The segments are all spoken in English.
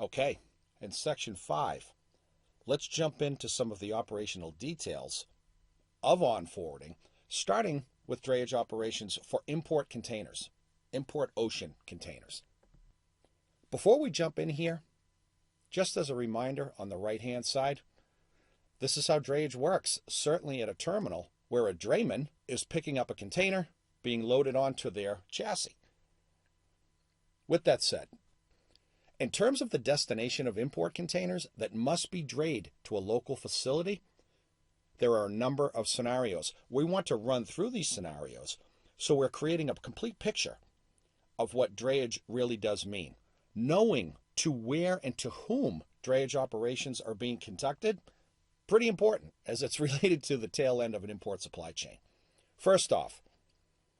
Okay, in Section 5, let's jump into some of the operational details of on-forwarding, starting with drayage operations for import containers, import ocean containers. Before we jump in here, just as a reminder on the right-hand side, this is how drayage works, certainly at a terminal where a drayman is picking up a container being loaded onto their chassis. With that said, in terms of the destination of import containers that must be drayed to a local facility, there are a number of scenarios. We want to run through these scenarios so we're creating a complete picture of what drayage really does mean. Knowing to where and to whom drayage operations are being conducted, pretty important as it's related to the tail end of an import supply chain. First off,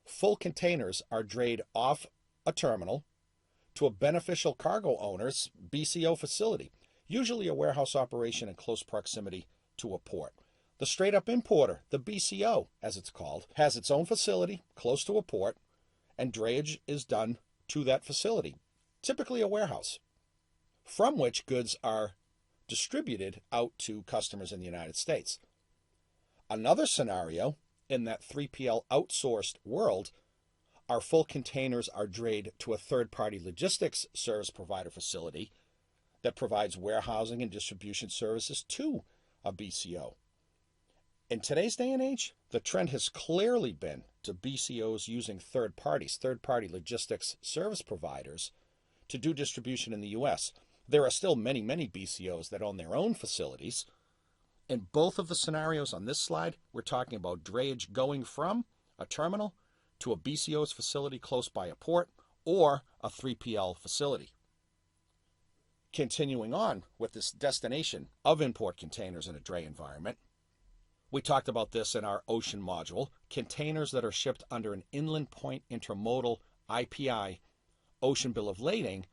full containers are drayed off a terminal to a beneficial cargo owner's BCO facility, usually a warehouse operation in close proximity to a port. The straight-up importer, the BCO as it's called, has its own facility close to a port, and drayage is done to that facility, typically a warehouse, from which goods are distributed out to customers in the United States. Another scenario in that 3PL outsourced world, our full containers are drayed to a third-party logistics service provider facility that provides warehousing and distribution services to a BCO. In today's day and age, the trend has clearly been to BCOs using third party logistics service providers to do distribution in the U.S. There are still many BCOs that own their own facilities. In both of the scenarios on this slide, we're talking about drayage going from a terminal to a BCO's facility close by a port or a 3PL facility. Continuing on with this destination of import containers in a dray environment, we talked about this in our ocean module, containers that are shipped under an inland point intermodal IPI ocean bill of lading,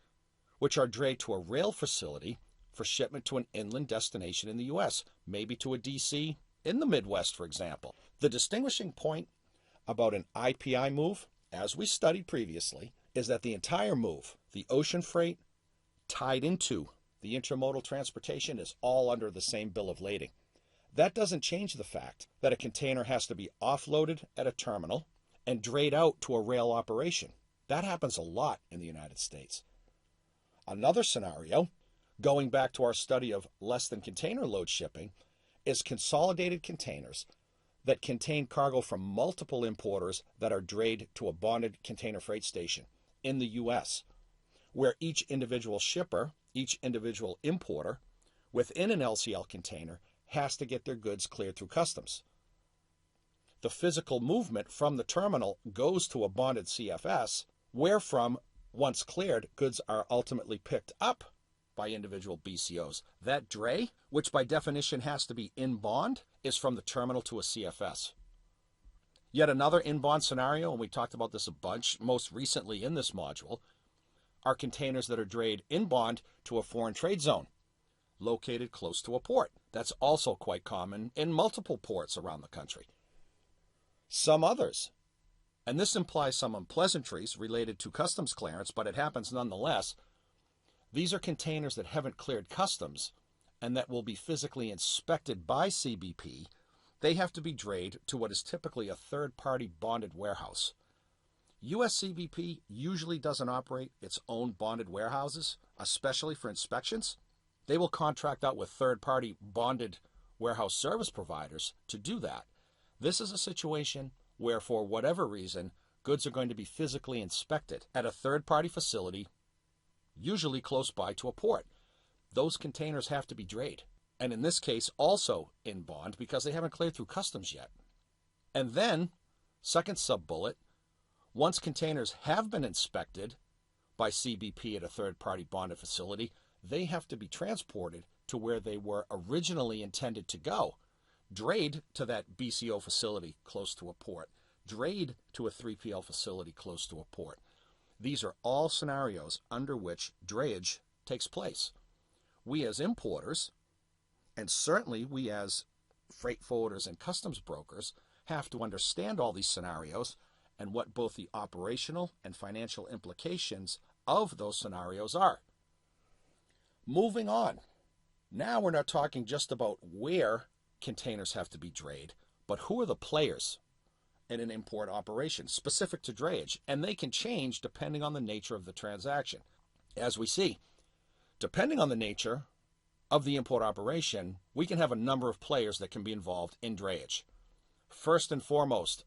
which are drayed to a rail facility for shipment to an inland destination in the U.S., maybe to a DC in the Midwest, for example. The distinguishing point about an IPI move, as we studied previously, is that the entire move, the ocean freight tied into the intermodal transportation, is all under the same bill of lading. That doesn't change the fact that a container has to be offloaded at a terminal and drayed out to a rail operation. That happens a lot in the United States. Another scenario, going back to our study of less than container load shipping, is consolidated containers that contain cargo from multiple importers that are drayed to a bonded container freight station in the U.S., where each individual shipper, each individual importer within an LCL container has to get their goods cleared through customs. The physical movement from the terminal goes to a bonded CFS, wherefrom, once cleared, goods are ultimately picked up by individual BCOs. That dray, which by definition has to be in bond, is from the terminal to a CFS. Yet another in bond scenario, and we talked about this a bunch, most recently in this module, are containers that are drayed in bond to a foreign trade zone located close to a port. That's also quite common in multiple ports around the country. Some others, and this implies some unpleasantries related to customs clearance, but it happens nonetheless. These are containers that haven't cleared customs and that will be physically inspected by CBP. They have to be drayed to what is typically a third-party bonded warehouse. US CBP usually doesn't operate its own bonded warehouses, especially for inspections. They will contract out with third-party bonded warehouse service providers to do that. This is a situation where, for whatever reason, goods are going to be physically inspected at a third-party facility, usually close by to a port. Those containers have to be drayed, and in this case also in bond because they haven't cleared through customs yet. And then, second sub-bullet, once containers have been inspected by CBP at a third-party bonded facility, they have to be transported to where they were originally intended to go, drayed to that BCO facility close to a port, drayed to a 3PL facility close to a port. These are all scenarios under which drayage takes place. We as importers, and certainly we as freight forwarders and customs brokers, have to understand all these scenarios and what both the operational and financial implications of those scenarios are. Moving on. Now we're not talking just about where containers have to be drayed, but who are the players in an import operation specific to drayage, and they can change depending on the nature of the transaction. As we see, depending on the nature of the import operation, we can have a number of players that can be involved in drayage. First and foremost,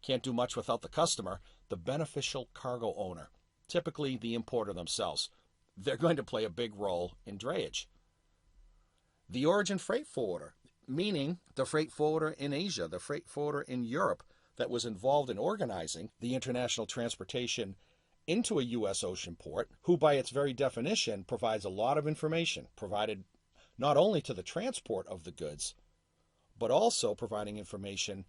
can't do much without the customer, the beneficial cargo owner, typically the importer themselves. They're going to play a big role in drayage. The origin freight forwarder, meaning the freight forwarder in Asia, the freight forwarder in Europe that was involved in organizing the international transportation into a U.S. ocean port, who by its very definition provides a lot of information, provided not only to the transport of the goods, but also providing information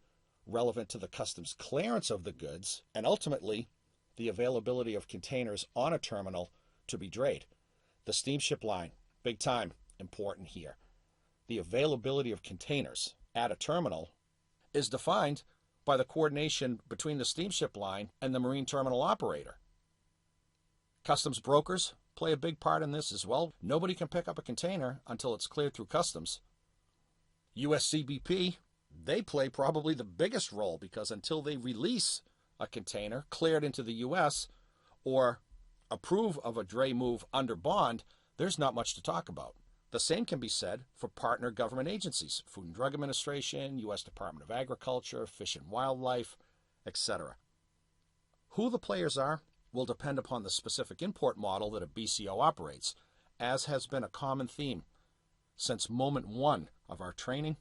relevant to the customs clearance of the goods, and ultimately the availability of containers on a terminal to be drayed. The steamship line, big time, important here. The availability of containers at a terminal is defined by the coordination between the steamship line and the marine terminal operator. Customs brokers play a big part in this as well. Nobody can pick up a container until it's cleared through customs. USCBP, they play probably the biggest role because until they release a container cleared into the U.S. or approve of a dray move under bond, there's not much to talk about. The same can be said for partner government agencies, Food and Drug Administration, U.S. Department of Agriculture, Fish and Wildlife, etc. Who the players are will depend upon the specific import model that a BCO operates, as has been a common theme since moment one of our training.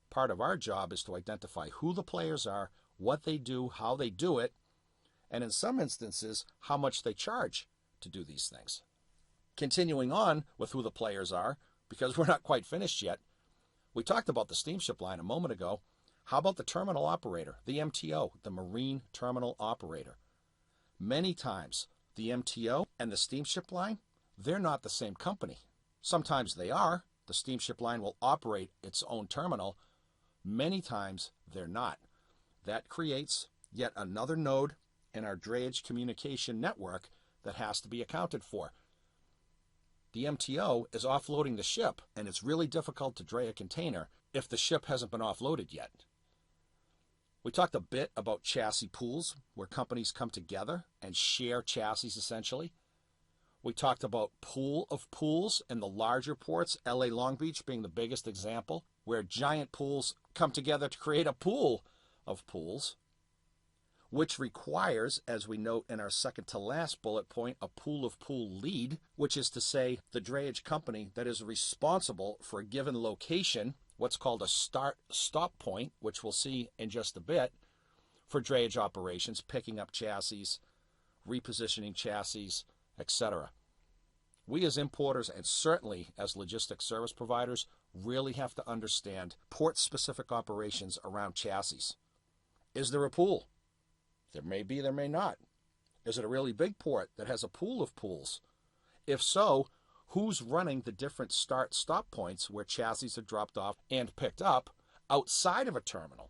Part of our job is to identify who the players are, what they do, how they do it, and in some instances, how much they charge to do these things. Continuing on with who the players are, because we're not quite finished yet, we talked about the steamship line a moment ago. How about the terminal operator, the MTO, the marine terminal operator? Many times, the MTO and the steamship line, they're not the same company. Sometimes they are. The steamship line will operate its own terminal. Many times, they're not. That creates yet another node in our drayage communication network that has to be accounted for. The MTO is offloading the ship, and it's really difficult to dray a container if the ship hasn't been offloaded yet. We talked a bit about chassis pools, where companies come together and share chassis essentially. We talked about pool of pools in the larger ports, LA Long Beach being the biggest example, where giant pools come together to create a pool of pools, which requires, as we note in our second to last bullet point, a pool of pool lead, which is to say the drayage company that is responsible for a given location, what's called a start-stop point, which we'll see in just a bit, for drayage operations, picking up chassis, repositioning chassis, etc. We as importers and certainly as logistics service providers really have to understand port-specific operations around chassis. Is there a pool? There may be, there may not. Is it a really big port that has a pool of pools? If so, who's running the different start-stop points where chassis are dropped off and picked up outside of a terminal?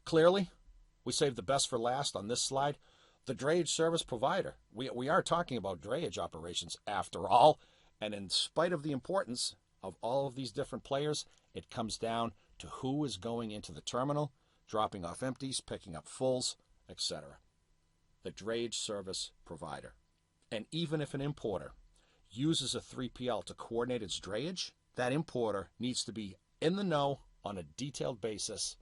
Clearly, we saved the best for last on this slide. The drayage service provider. We are talking about drayage operations after all, and in spite of the importance of all of these different players, it comes down to who is going into the terminal, dropping off empties, picking up fulls, etc. The drayage service provider. And even if an importer uses a 3PL to coordinate its drayage, that importer needs to be in the know on a detailed basis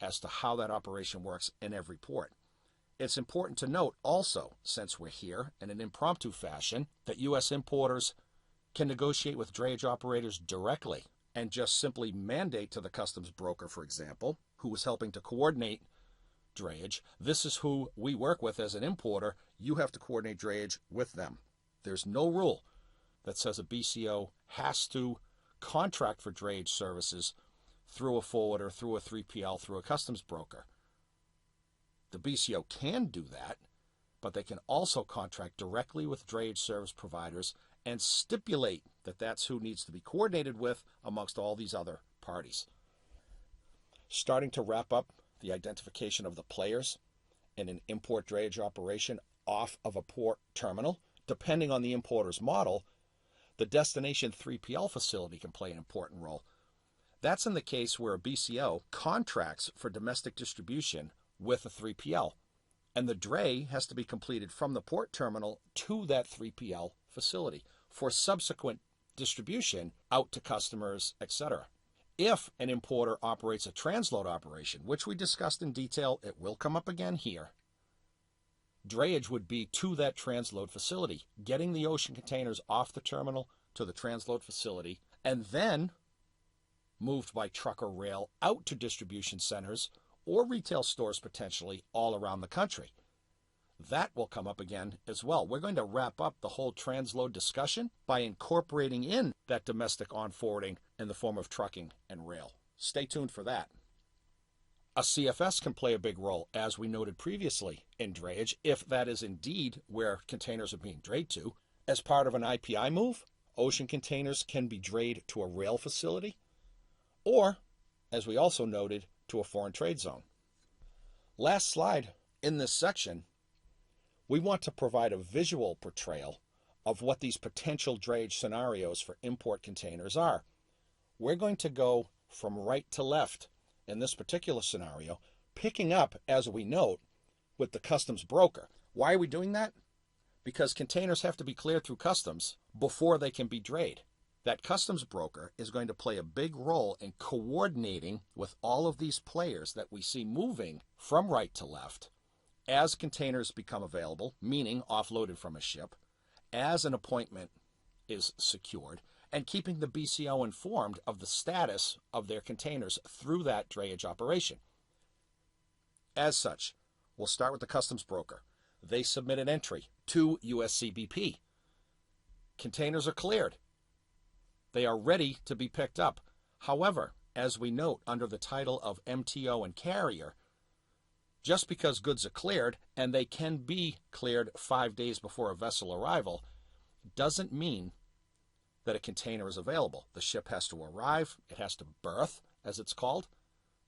as to how that operation works in every port. It's important to note also, since we're here in an impromptu fashion, that U.S. importers can negotiate with drayage operators directly and just simply mandate to the customs broker, for example, who is helping to coordinate drayage, this is who we work with as an importer, you have to coordinate drayage with them. There's no rule that says a BCO has to contract for drayage services through a forwarder, through a 3PL, through a customs broker. The BCO can do that, but they can also contract directly with drayage service providers and stipulate that that's who needs to be coordinated with amongst all these other parties. Starting to wrap up the identification of the players in an import drayage operation off of a port terminal, depending on the importer's model, the destination 3PL facility can play an important role. That's in the case where a BCO contracts for domestic distribution with a 3PL, and the dray has to be completed from the port terminal to that 3PL facility for subsequent distribution out to customers, etc. If an importer operates a transload operation, which we discussed in detail, it will come up again here, drayage would be to that transload facility, getting the ocean containers off the terminal to the transload facility, and then moved by truck or rail out to distribution centers or retail stores potentially all around the country. That will come up again as well. We're going to wrap up the whole transload discussion by incorporating in that domestic on-forwarding in the form of trucking and rail. Stay tuned for that. A CFS can play a big role, as we noted previously, in drayage, if that is indeed where containers are being drayed to. As part of an IPI move, ocean containers can be drayed to a rail facility, or, as we also noted, to a foreign trade zone. Last slide in this section, we want to provide a visual portrayal of what these potential drayage scenarios for import containers are. We're going to go from right to left in this particular scenario, picking up, as we note, with the customs broker. Why are we doing that? Because containers have to be cleared through customs before they can be drayed. That customs broker is going to play a big role in coordinating with all of these players that we see moving from right to left as containers become available, meaning offloaded from a ship, as an appointment is secured, and keeping the BCO informed of the status of their containers through that drayage operation. As such, we'll start with the customs broker. They submit an entry to USCBP. Containers are cleared. They are ready to be picked up. However, as we note under the title of MTO and carrier, just because goods are cleared, and they can be cleared 5 days before a vessel arrival, doesn't mean that a container is available. The ship has to arrive, it has to berth, as it's called.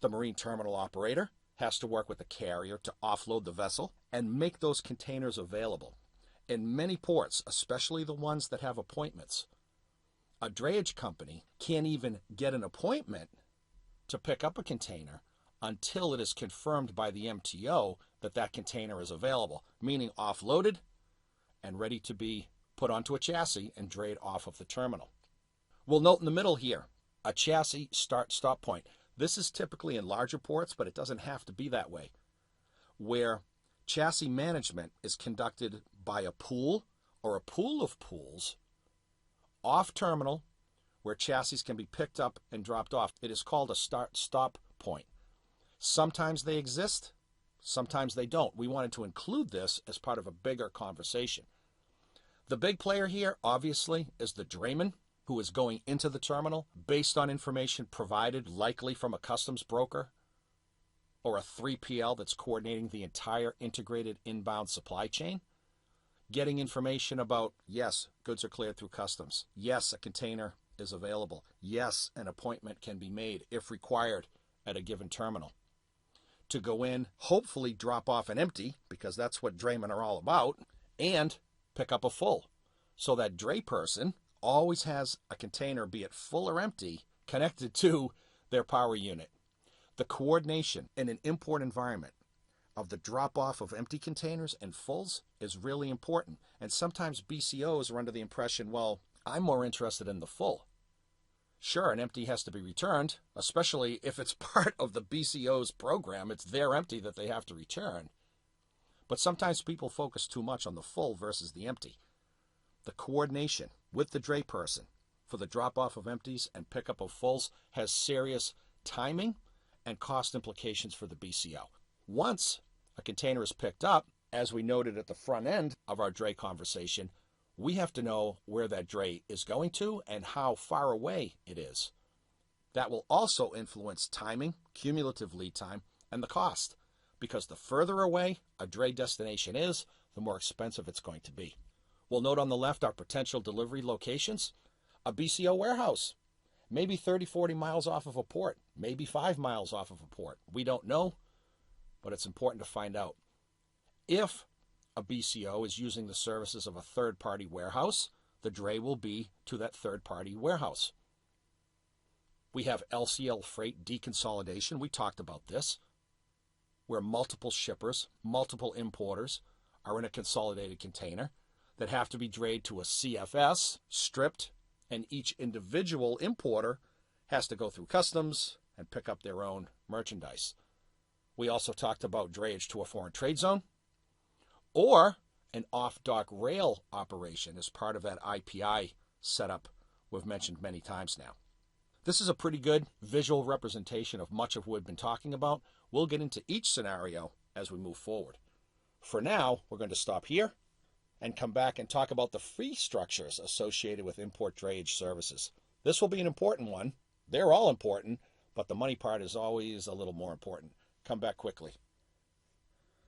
The marine terminal operator has to work with the carrier to offload the vessel and make those containers available. In many ports, especially the ones that have appointments, a drayage company can't even get an appointment to pick up a container until it is confirmed by the MTO that that container is available, meaning offloaded and ready to be put onto a chassis and drayed off of the terminal. We'll note in the middle here, a chassis start-stop point. This is typically in larger ports, but it doesn't have to be that way, where chassis management is conducted by a pool or a pool of pools off terminal where chassis can be picked up and dropped off. It is called a start-stop point. Sometimes they exist, sometimes they don't. We wanted to include this as part of a bigger conversation. The big player here, obviously, is the drayman, who is going into the terminal based on information provided, likely from a customs broker or a 3PL that's coordinating the entire integrated inbound supply chain. Getting information about, yes, goods are cleared through customs. Yes, a container is available. Yes, an appointment can be made, if required, at a given terminal. To go in, hopefully drop off an empty, because that's what draymen are all about, and pick up a full. So that dray person always has a container, be it full or empty, connected to their power unit. The coordination in an import environment of the drop-off of empty containers and fulls is really important. And sometimes BCOs are under the impression, well, I'm more interested in the full. Sure, an empty has to be returned, especially if it's part of the BCO's program. It's their empty that they have to return. But sometimes people focus too much on the full versus the empty. The coordination with the dray person for the drop-off of empties and pickup of fulls has serious timing and cost implications for the BCO. Once a container is picked up, as we noted at the front end of our dray conversation, we have to know where that dray is going to and how far away it is. That will also influence timing, cumulative lead time, and the cost, because the further away a dray destination is, the more expensive it's going to be. We'll note on the left our potential delivery locations. A BCO warehouse, maybe 30, 40 miles off of a port, maybe 5 miles off of a port. We don't know, but it's important to find out. If a BCO is using the services of a third-party warehouse, the dray will be to that third-party warehouse. We have LCL freight deconsolidation. We talked about this, where multiple shippers, multiple importers are in a consolidated container that have to be drayed to a CFS, stripped, and each individual importer has to go through customs and pick up their own merchandise. We also talked about drayage to a foreign trade zone or an off-dock rail operation as part of that IPI setup we've mentioned many times now. This is a pretty good visual representation of much of what we've been talking about. We'll get into each scenario as we move forward. For now, we're going to stop here and come back and talk about the fee structures associated with import drayage services. This will be an important one. They're all important, but the money part is always a little more important. Come back quickly.